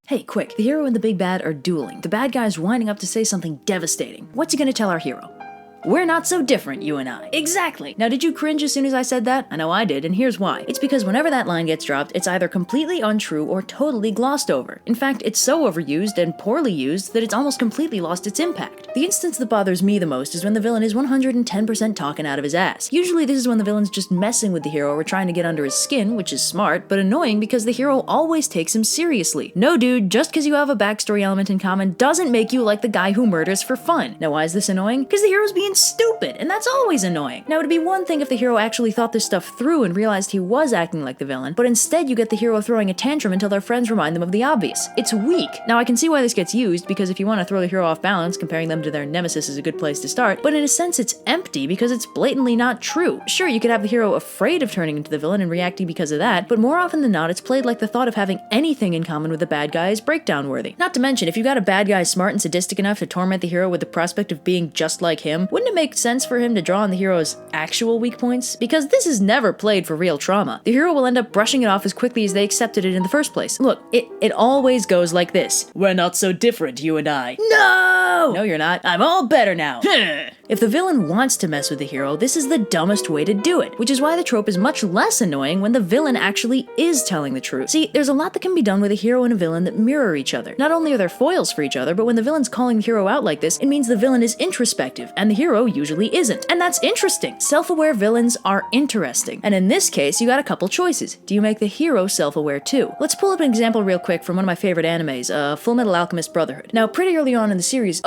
Hey, quick, the hero and the big bad are dueling. The bad guy's winding up to say something devastating. What's he gonna tell our hero? We're not so different, you and I. Exactly! Now, did you cringe as soon as I said that? I know I did, and here's why. It's because whenever that line gets dropped, it's either completely untrue or totally glossed over. In fact, it's so overused and poorly used that it's almost completely lost its impact. The instance that bothers me the most is when the villain is 110% talking out of his ass. Usually this is when the villain's just messing with the hero or trying to get under his skin, which is smart, but annoying because the hero always takes him seriously. No dude, just because you have a backstory element in common doesn't make you like the guy who murders for fun. Now why is this annoying? Because the hero's being stupid, and that's always annoying. Now it'd be one thing if the hero actually thought this stuff through and realized he was acting like the villain, but instead you get the hero throwing a tantrum until their friends remind them of the obvious. It's weak. Now I can see why this gets used, because if you want to throw the hero off balance, comparing them to their nemesis is a good place to start, but in a sense it's empty because it's blatantly not true. Sure, you could have the hero afraid of turning into the villain and reacting because of that, but more often than not it's played like the thought of having anything in common with the bad guy is breakdown worthy. Not to mention, if you got a bad guy smart and sadistic enough to torment the hero with the prospect of being just like him, wouldn't it make sense for him to draw on the hero's actual weak points? Because this is never played for real trauma. The hero will end up brushing it off as quickly as they accepted it in the first place. Look, it always goes like this. We're not so different, you and I. No! No, you're not. I'm all better now. If the villain wants to mess with the hero, this is the dumbest way to do it, which is why the trope is much less annoying when the villain actually is telling the truth. See, there's a lot that can be done with a hero and a villain that mirror each other. Not only are there foils for each other, but when the villain's calling the hero out like this, it means the villain is introspective, and the hero usually isn't. And that's interesting. Self-aware villains are interesting. And in this case, you got a couple choices. Do you make the hero self-aware too? Let's pull up an example real quick from one of my favorite animes, Full Metal Alchemist Brotherhood. Now, pretty early on in the series,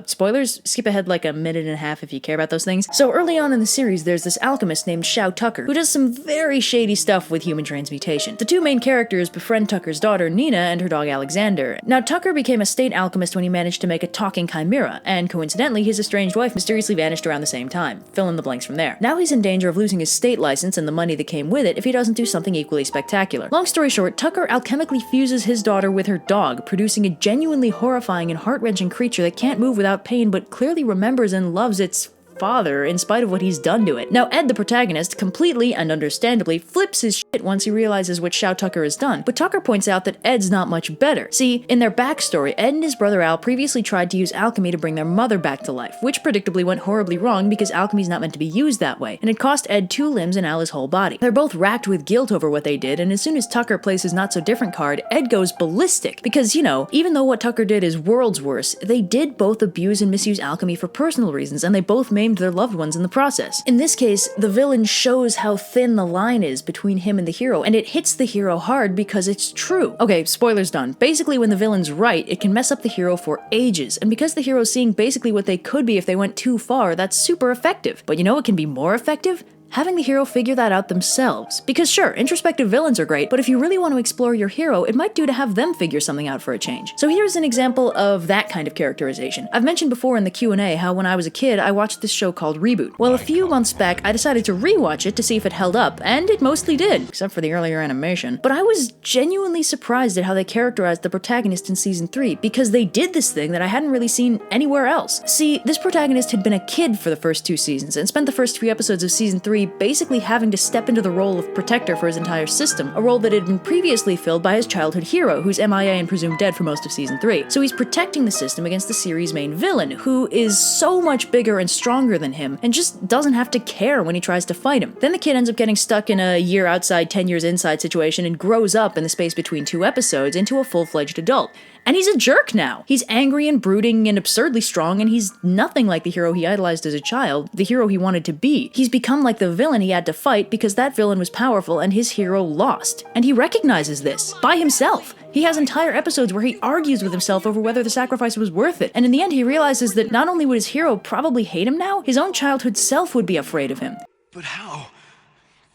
spoilers, skip ahead like a minute and a half if you care about those things. So early on in the series, there's this alchemist named Shao Tucker, who does some very shady stuff with human transmutation. The two main characters befriend Tucker's daughter, Nina, and her dog, Alexander. Now, Tucker became a state alchemist when he managed to make a talking chimera, and coincidentally, his estranged wife mysteriously vanished around the same time. Fill in the blanks from there. Now he's in danger of losing his state license and the money that came with it if he doesn't do something equally spectacular. Long story short, Tucker alchemically fuses his daughter with her dog, producing a genuinely horrifying and heart-wrenching creature that can't move without pain but clearly remembers and loves its father in spite of what he's done to it. Now Ed, the protagonist, completely and understandably flips his shit once he realizes what Shao Tucker has done, but Tucker points out that Ed's not much better. See, in their backstory, Ed and his brother Al previously tried to use alchemy to bring their mother back to life, which predictably went horribly wrong because alchemy's not meant to be used that way, and it cost Ed 2 limbs and Al his whole body. They're both racked with guilt over what they did, and as soon as Tucker plays his not-so-different card, Ed goes ballistic, because, you know, even though what Tucker did is worlds worse, they did both abuse and misuse alchemy for personal reasons, and they both maimed their loved ones in the process. In this case, the villain shows how thin the line is between him and the hero, and it hits the hero hard because it's true. Okay, spoilers done. Basically, when the villain's right, it can mess up the hero for ages, and because the hero's seeing basically what they could be if they went too far, that's super effective. But you know what can be more effective? Having the hero figure that out themselves. Because sure, introspective villains are great, but if you really want to explore your hero, it might do to have them figure something out for a change. So here's an example of that kind of characterization. I've mentioned before in the Q&A how when I was a kid, I watched this show called Reboot. Well, a few months back, I decided to rewatch it to see if it held up, and it mostly did, except for the earlier animation. But I was genuinely surprised at how they characterized the protagonist in season 3, because they did this thing that I hadn't really seen anywhere else. See, this protagonist had been a kid for the first 2 seasons, and spent the first few episodes of season 3 basically having to step into the role of protector for his entire system, a role that had been previously filled by his childhood hero, who's MIA and presumed dead for most of season 3. So he's protecting the system against the series' main villain, who is so much bigger and stronger than him, and just doesn't have to care when he tries to fight him. Then the kid ends up getting stuck in a year outside, 10 years inside situation, and grows up in the space between 2 episodes into a full-fledged adult. And he's a jerk now. He's angry and brooding and absurdly strong, and he's nothing like the hero he idolized as a child, the hero he wanted to be. He's become like the villain he had to fight because that villain was powerful and his hero lost. And he recognizes this by himself. He has entire episodes where he argues with himself over whether the sacrifice was worth it, and in the end he realizes that not only would his hero probably hate him now, his own childhood self would be afraid of him. But how?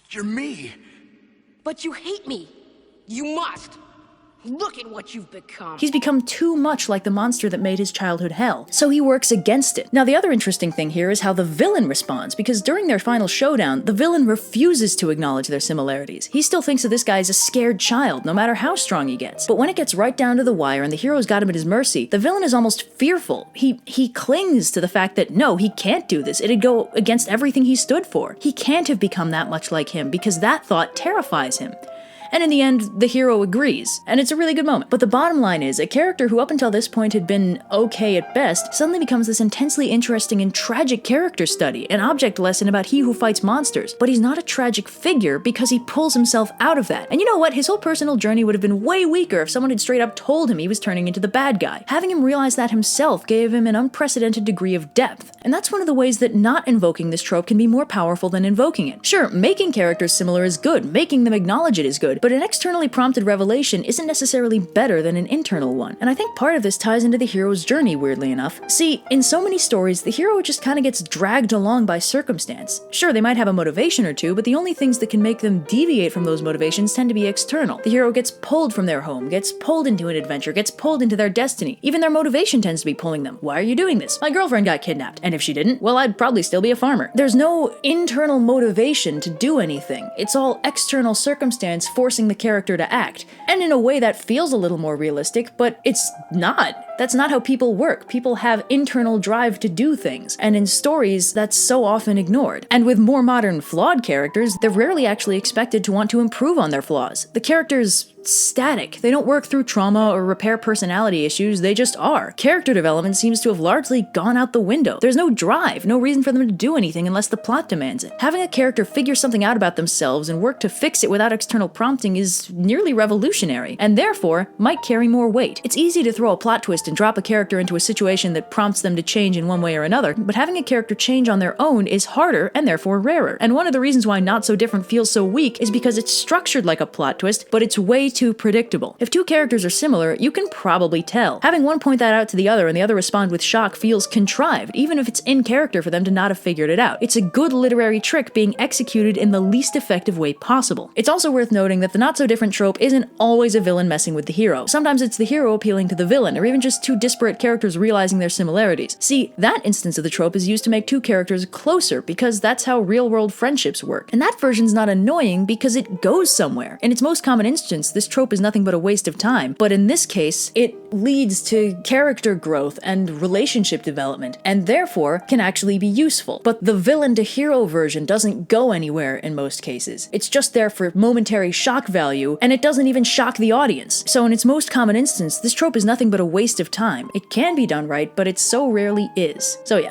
You're me. But you hate me. You must. Look at what you've become. He's become too much like the monster that made his childhood hell, so he works against it. Now, the other interesting thing here is how the villain responds, because during their final showdown, the villain refuses to acknowledge their similarities. He still thinks that this guy is a scared child, no matter how strong he gets. But when it gets right down to the wire and the hero's got him at his mercy, the villain is almost fearful. He clings to the fact that, no, he can't do this. It'd go against everything he stood for. He can't have become that much like him, because that thought terrifies him. And in the end, the hero agrees, and it's a really good moment. But the bottom line is, a character who up until this point had been okay at best suddenly becomes this intensely interesting and tragic character study, an object lesson about he who fights monsters. But he's not a tragic figure because he pulls himself out of that. And you know what? His whole personal journey would have been way weaker if someone had straight up told him he was turning into the bad guy. Having him realize that himself gave him an unprecedented degree of depth. And that's one of the ways that not invoking this trope can be more powerful than invoking it. Sure, making characters similar is good, making them acknowledge it is good, but an externally prompted revelation isn't necessarily better than an internal one. And I think part of this ties into the hero's journey, weirdly enough. See, in so many stories, the hero just kind of gets dragged along by circumstance. Sure, they might have a motivation or two, but the only things that can make them deviate from those motivations tend to be external. The hero gets pulled from their home, gets pulled into an adventure, gets pulled into their destiny. Even their motivation tends to be pulling them. Why are you doing this? My girlfriend got kidnapped. And if she didn't, well, I'd probably still be a farmer. There's no internal motivation to do anything. It's all external circumstance forcing the character to act. And in a way that feels a little more realistic, but it's not. That's not how people work. People have internal drive to do things, and in stories, that's so often ignored. And with more modern, flawed characters, they're rarely actually expected to want to improve on their flaws. The character's static. They don't work through trauma or repair personality issues, they just are. Character development seems to have largely gone out the window. There's no drive, no reason for them to do anything unless the plot demands it. Having a character figure something out about themselves and work to fix it without external prompting is nearly revolutionary, and therefore might carry more weight. It's easy to throw a plot twist and drop a character into a situation that prompts them to change in one way or another, but having a character change on their own is harder and therefore rarer. And one of the reasons why Not So Different feels so weak is because it's structured like a plot twist, but it's way too predictable. If two characters are similar, you can probably tell. Having one point that out to the other and the other respond with shock feels contrived, even if it's in character for them to not have figured it out. It's a good literary trick being executed in the least effective way possible. It's also worth noting that the Not So Different trope isn't always a villain messing with the hero. Sometimes it's the hero appealing to the villain, or even just two disparate characters realizing their similarities. See, that instance of the trope is used to make two characters closer, because that's how real-world friendships work. And that version's not annoying because it goes somewhere. In its most common instance, this trope is nothing but a waste of time, but in this case, it leads to character growth and relationship development, and therefore can actually be useful. But the villain to hero version doesn't go anywhere in most cases. It's just there for momentary shock value, and it doesn't even shock the audience. So in its most common instance, this trope is nothing but a waste of time. It can be done right, but it so rarely is. So yeah,